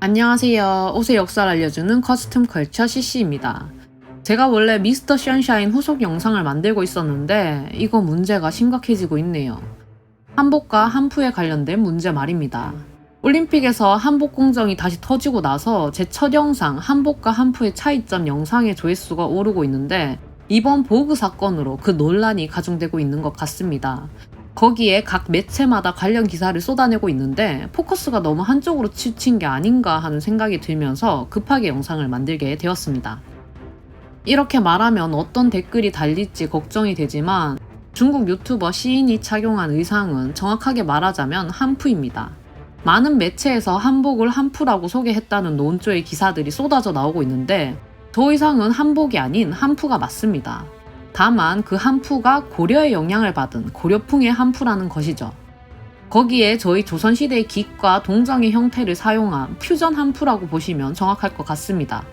안녕하세요. 옷의 역사를 알려주는 커스텀 컬처 CC입니다. 제가 원래 미스터 션샤인 후속 영상을 만들고 있었는데 이거 문제가 심각해지고 있네요. 한복과 한푸에 관련된 문제 말입니다. 올림픽에서 한복 공정이 다시 터지고 나서 제 첫 영상 한복과 한푸의 차이점 영상의 조회수가 오르고 있는데 이번 보그 사건으로 그 논란이 가중되고 있는 것 같습니다. 거기에 각 매체마다 관련 기사를 쏟아내고 있는데 포커스가 너무 한쪽으로 치우친 게 아닌가 하는 생각이 들면서 급하게 영상을 만들게 되었습니다. 이렇게 말하면 어떤 댓글이 달릴지 걱정이 되지만 중국 유튜버 시인이 착용한 의상은 정확하게 말하자면 한푸입니다. 많은 매체에서 한복을 한푸라고 소개했다는 논조의 기사들이 쏟아져 나오고 있는데 저 의상은 한복이 아닌 한푸가 맞습니다. 다만 그 한푸가 고려의 영향을 받은 고려풍의 한푸라는 것이죠. 거기에 저희 조선시대의 깃과 동정의 형태를 사용한 퓨전 한푸라고 보시면 정확할 것 같습니다.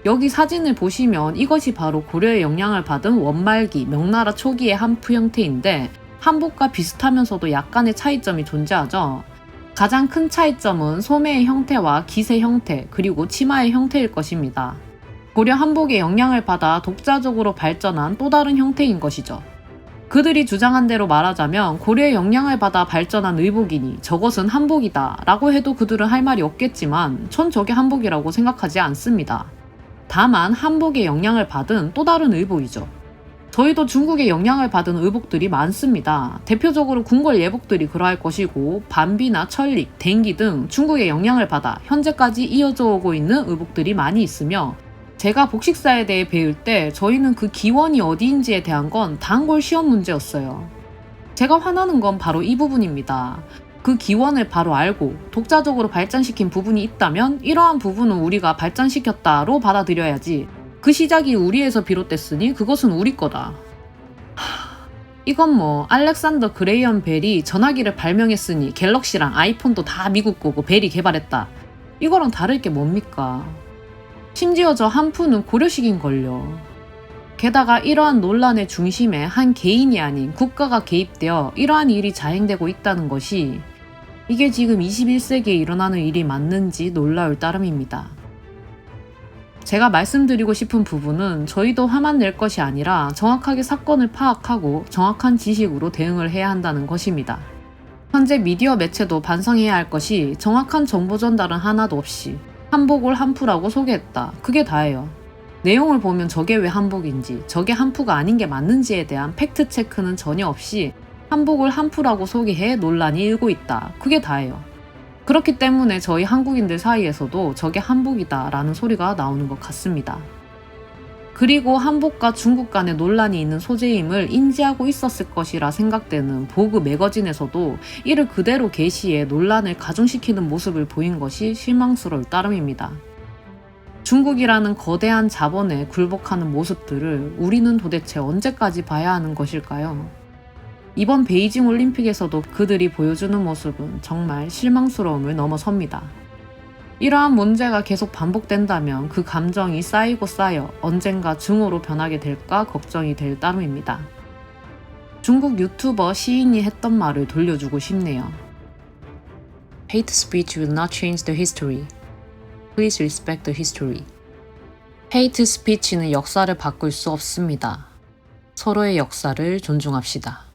여기 사진을 보시면 이것이 바로 고려의 영향을 받은 원말기, 명나라 초기의 한푸 형태인데 한복과 비슷하면서도 약간의 차이점이 존재하죠. 가장 큰 차이점은 소매의 형태와 깃의 형태, 그리고 치마의 형태일 것입니다. 고려 한복의 영향을 받아 독자적으로 발전한 또 다른 형태인 것이죠. 그들이 주장한 대로 말하자면 고려의 영향을 받아 발전한 의복이니 저것은 한복이다 라고 해도 그들은 할 말이 없겠지만 전 저게 한복이라고 생각하지 않습니다. 다만 한복의 영향을 받은 또 다른 의복이죠. 저희도 중국의 영향을 받은 의복들이 많습니다. 대표적으로 궁궐 예복들이 그러할 것이고 반비나 천릭, 댕기 등 중국의 영향을 받아 현재까지 이어져 오고 있는 의복들이 많이 있으며 제가 복식사에 대해 배울 때 저희는 그 기원이 어디인지에 대한 건 단골 시험 문제였어요. 제가 화나는 건 바로 이 부분입니다. 그 기원을 바로 알고 독자적으로 발전시킨 부분이 있다면 이러한 부분은 우리가 발전시켰다로 받아들여야지 그 시작이 우리에서 비롯됐으니 그것은 우리 거다. 이건 뭐 알렉산더 그레이엄 벨이 전화기를 발명했으니 갤럭시랑 아이폰도 다 미국 거고 벨이 개발했다. 이거랑 다를 게 뭡니까? 심지어 저 한푸는 고려식인걸요. 게다가 이러한 논란의 중심에 한 개인이 아닌 국가가 개입되어 이러한 일이 자행되고 있다는 것이 이게 지금 21세기에 일어나는 일이 맞는지 놀라울 따름입니다. 제가 말씀드리고 싶은 부분은 저희도 화만 낼 것이 아니라 정확하게 사건을 파악하고 정확한 지식으로 대응을 해야 한다는 것입니다. 현재 미디어 매체도 반성해야 할 것이 정확한 정보 전달은 하나도 없이 한복을 한푸라고 소개했다. 그게 다예요. 내용을 보면 저게 왜 한복인지, 저게 한푸가 아닌 게 맞는지에 대한 팩트 체크는 전혀 없이 한복을 한푸라고 소개해 논란이 일고 있다. 그게 다예요. 그렇기 때문에 저희 한국인들 사이에서도 저게 한복이다 라는 소리가 나오는 것 같습니다. 그리고 한복과 중국 간의 논란이 있는 소재임을 인지하고 있었을 것이라 생각되는 보그 매거진에서도 이를 그대로 게시해 논란을 가중시키는 모습을 보인 것이 실망스러울 따름입니다. 중국이라는 거대한 자본에 굴복하는 모습들을 우리는 도대체 언제까지 봐야 하는 것일까요? 이번 베이징 올림픽에서도 그들이 보여주는 모습은 정말 실망스러움을 넘어섭니다. 이러한 문제가 계속 반복된다면 그 감정이 쌓이고 쌓여 언젠가 증오로 변하게 될까 걱정이 될 따름입니다. 중국 유튜버 시인이 했던 말을 돌려주고 싶네요. Hate speech will not change the history. Please respect the history. Hate speech는 역사를 바꿀 수 없습니다. 서로의 역사를 존중합시다.